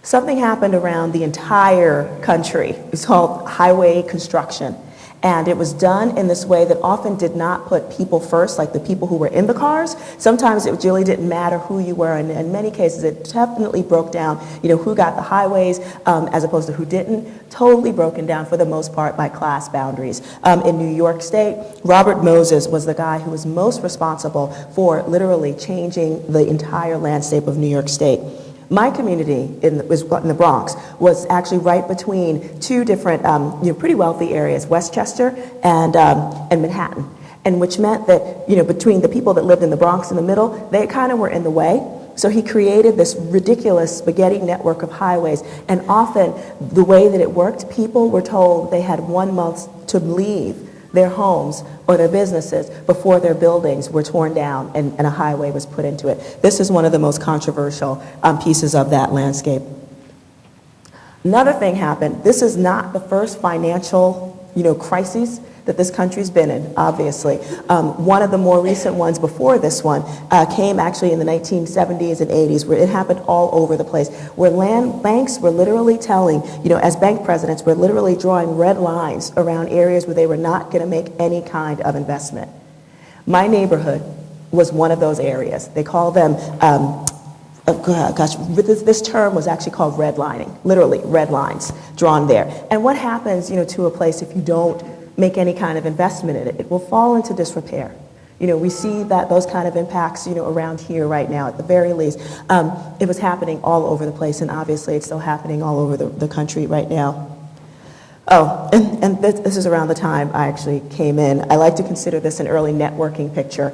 something happened around the entire country. It's called highway construction. And it was done in this way that often did not put people first, like the people who were in the cars. Sometimes it really didn't matter who you were, and in many cases it definitely broke down, who got the highways as opposed to who didn't. Totally broken down for the most part by class boundaries. In New York State, Robert Moses was the guy who was most responsible for literally changing the entire landscape of New York State. My community in the Bronx was actually right between two different, pretty wealthy areas, Westchester and Manhattan, and which meant that, between the people that lived in the Bronx in the middle, they kind of were in the way. So he created this ridiculous spaghetti network of highways, and often the way that it worked, people were told they had 1 month to leave their homes or their businesses before their buildings were torn down and a highway was put into it. This is one of the most controversial pieces of that landscape. Another thing happened. This is not the first financial, crisis that this country's been in, obviously. One of the more recent ones before this one came actually in the 1970s and 80s, where it happened all over the place, where banks were literally telling, as bank presidents, were literally drawing red lines around areas where they were not going to make any kind of investment. My neighborhood was one of those areas. They call them, this term was actually called redlining, literally red lines drawn there. And what happens, to a place if you don't make any kind of investment in it? It will fall into disrepair. We see that those kind of impacts, around here right now, at the very least. It was happening all over the place, and obviously it's still happening all over the country right now. Oh, and this is around the time I actually came in. I like to consider this an early networking picture.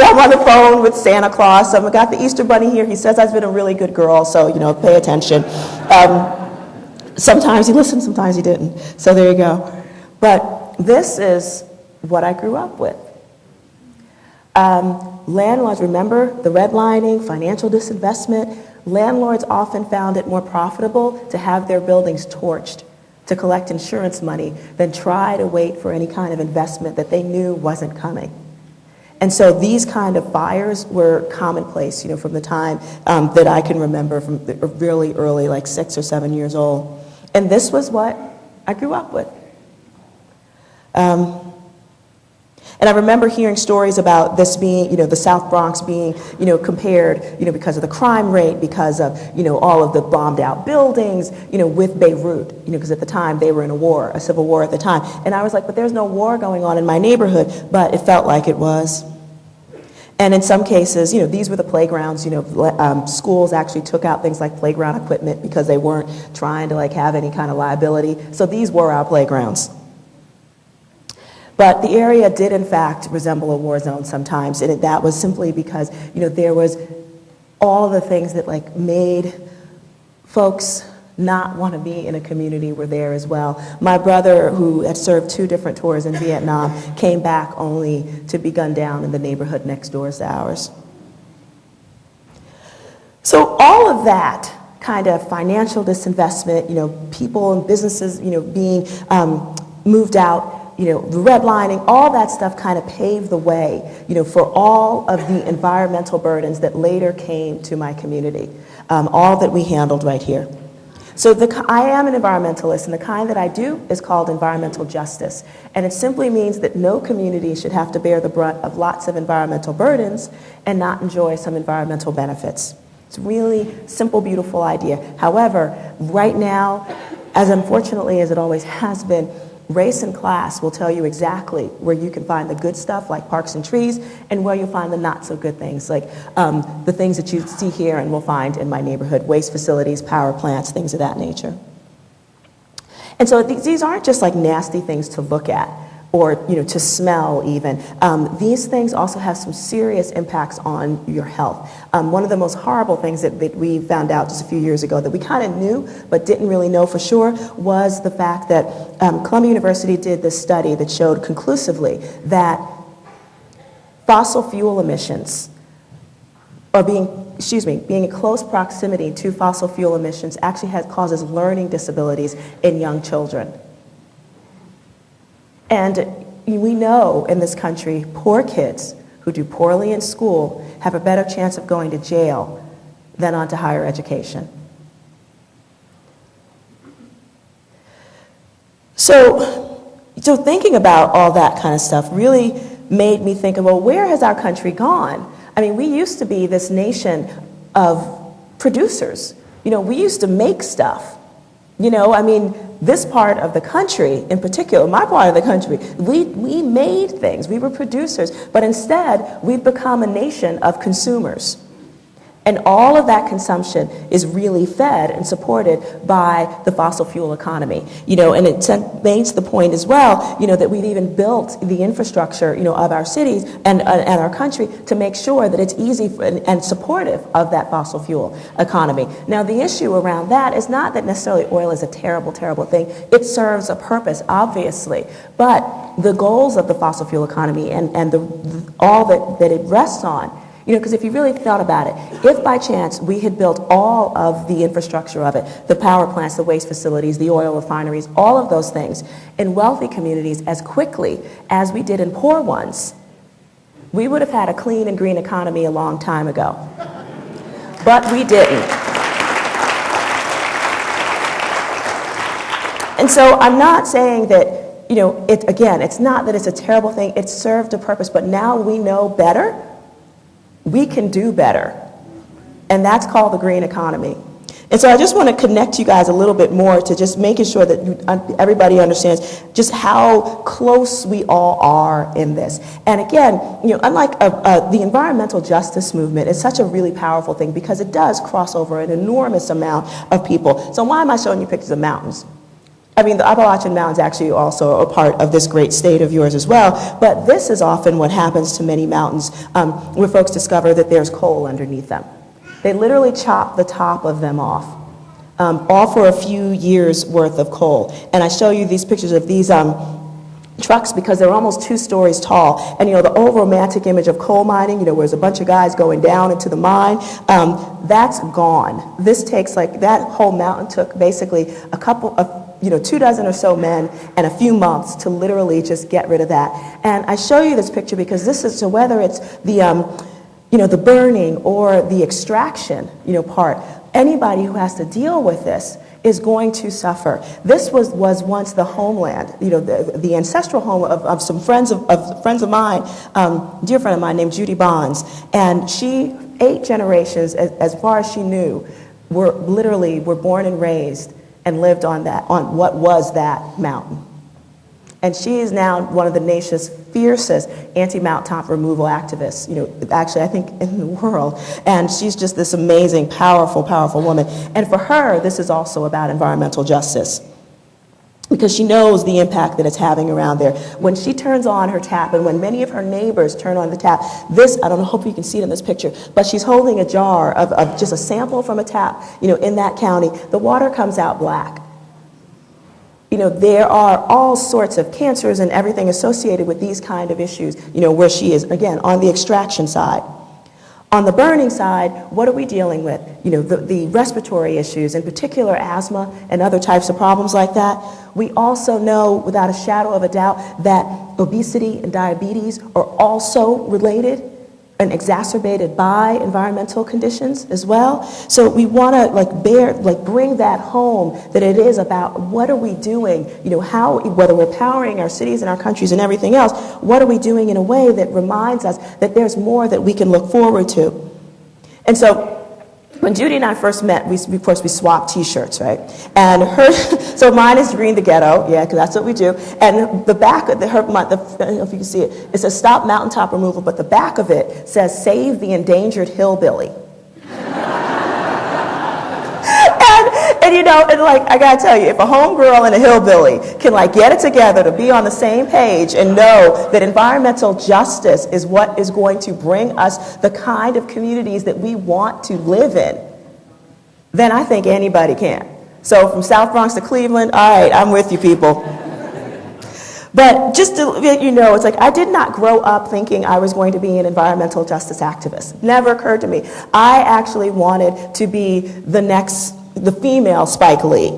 I'm on the phone with Santa Claus. I've got the Easter Bunny here. He says I've been a really good girl, so, pay attention. Sometimes he listened, sometimes he didn't. So there you go. But this is what I grew up with. Landlords, remember the redlining, financial disinvestment. Landlords often found it more profitable to have their buildings torched to collect insurance money than try to wait for any kind of investment that they knew wasn't coming. And so these kind of fires were commonplace, from the time that I can remember, from really early, like 6 or 7 years old. And this was what I grew up with. And I remember hearing stories about this being, the South Bronx being, compared, because of the crime rate, because of, all of the bombed out buildings, with Beirut, because at the time they were in a civil war at the time. And I was like, but there's no war going on in my neighborhood, but it felt like it was. And in some cases, these were the playgrounds, schools actually took out things like playground equipment because they weren't trying to have any kind of liability. So these were our playgrounds. But the area did in fact resemble a war zone sometimes, and that was simply because, there was all the things that made folks not want to be in a community were there as well. My brother, who had served 2 different tours in Vietnam, came back only to be gunned down in the neighborhood next door to ours. So all of that kind of financial disinvestment, people and businesses, being moved out, the redlining, all that stuff kind of paved the way, for all of the environmental burdens that later came to my community, all that we handled right here. So I am an environmentalist, and the kind that I do is called environmental justice. And it simply means that no community should have to bear the brunt of lots of environmental burdens and not enjoy some environmental benefits. It's a really simple, beautiful idea. However, right now, as unfortunately as it always has been, race and class will tell you exactly where you can find the good stuff, like parks and trees, and where you'll find the not so good things, like the things that you see here and will find in my neighborhood, waste facilities, power plants, things of that nature. And so these aren't just nasty things to look at or to smell even. These things also have some serious impacts on your health. One of the most horrible things that we found out just a few years ago that we kind of knew but didn't really know for sure was the fact that Columbia University did this study that showed conclusively that fossil fuel emissions, or being in close proximity to fossil fuel emissions actually causes learning disabilities in young children. And we know in this country, poor kids who do poorly in school have a better chance of going to jail then on to higher education. So thinking about all that kind of stuff really made me think of, well, where has our country gone? I mean, we used to be this nation of producers. We used to make stuff. I mean, this part of the country, in particular, my part of the country, we made things. We were producers. But instead, we've become a nation of consumers. And all of that consumption is really fed and supported by the fossil fuel economy. And it makes the point as well, that we've even built the infrastructure, of our cities and our country to make sure that it's easy and supportive of that fossil fuel economy. Now, the issue around that is not that necessarily oil is a terrible, terrible thing. It serves a purpose, obviously. But the goals of the fossil fuel economy and all that it rests on, because if you really thought about it, if by chance we had built all of the infrastructure of it, the power plants, the waste facilities, the oil refineries, all of those things, in wealthy communities as quickly as we did in poor ones, we would have had a clean and green economy a long time ago. But we didn't. And so I'm not saying that, it's not that it's a terrible thing. It served a purpose, but now we know better. We can do better, and that's called the green economy. And so I just want to connect you guys a little bit more to just making sure that everybody understands just how close we all are in this. And again, unlike the environmental justice movement is such a really powerful thing because it does cross over an enormous amount of people. So why am I showing you pictures of mountains? I mean, the Appalachian Mountains actually also are a part of this great state of yours as well, but this is often what happens to many mountains where folks discover that there's coal underneath them. They literally chop the top of them off, all for a few years' worth of coal. And I show you these pictures of these trucks because they're almost 2 stories tall. And the old romantic image of coal mining, where there's a bunch of guys going down into the mine, that's gone. This takes, that whole mountain took basically a couple of 24 or so men and a few months to literally just get rid of that. And I show you this picture because this is, so whether it's the burning or the extraction, part, anybody who has to deal with this is going to suffer. This was once the homeland, the ancestral home of some friends of mine, dear friend of mine named Judy Bonds, and she, 8 generations, as far as she knew, were born and raised and lived on what was that mountain. And she is now one of the nation's fiercest anti-mountaintop removal activists, actually I think in the world. And she's just this amazing, powerful, powerful woman. And for her, this is also about environmental justice, because she knows the impact that it's having around there. When she turns on her tap, and when many of her neighbors turn on the tap, I don't know, hope you can see it in this picture, but she's holding a jar of just a sample from a tap, in that county. The water comes out black. There are all sorts of cancers and everything associated with these kind of issues, where she is, again, on the extraction side. On the burning side, what are we dealing with? The respiratory issues, in particular asthma and other types of problems like that. We also know, without a shadow of a doubt, that obesity and diabetes are also related and exacerbated by environmental conditions as well. So we want to bring that home, that it is about what are we doing, whether we're powering our cities and our countries and everything else, what are we doing in a way that reminds us that there's more that we can look forward to. And so when Judy and I first met, we swapped T-shirts, right? And so mine is Green the Ghetto, yeah, because that's what we do. And the back of I don't know if you can see it, it says Stop Mountaintop Removal, but the back of it says Save the Endangered Hillbilly. And I gotta tell you, if a homegirl and a hillbilly can get it together to be on the same page and know that environmental justice is what is going to bring us the kind of communities that we want to live in, then I think anybody can. So from South Bronx to Cleveland, all right, I'm with you people. But just to let you know, it's I did not grow up thinking I was going to be an environmental justice activist. Never occurred to me. I actually wanted to be the female Spike Lee.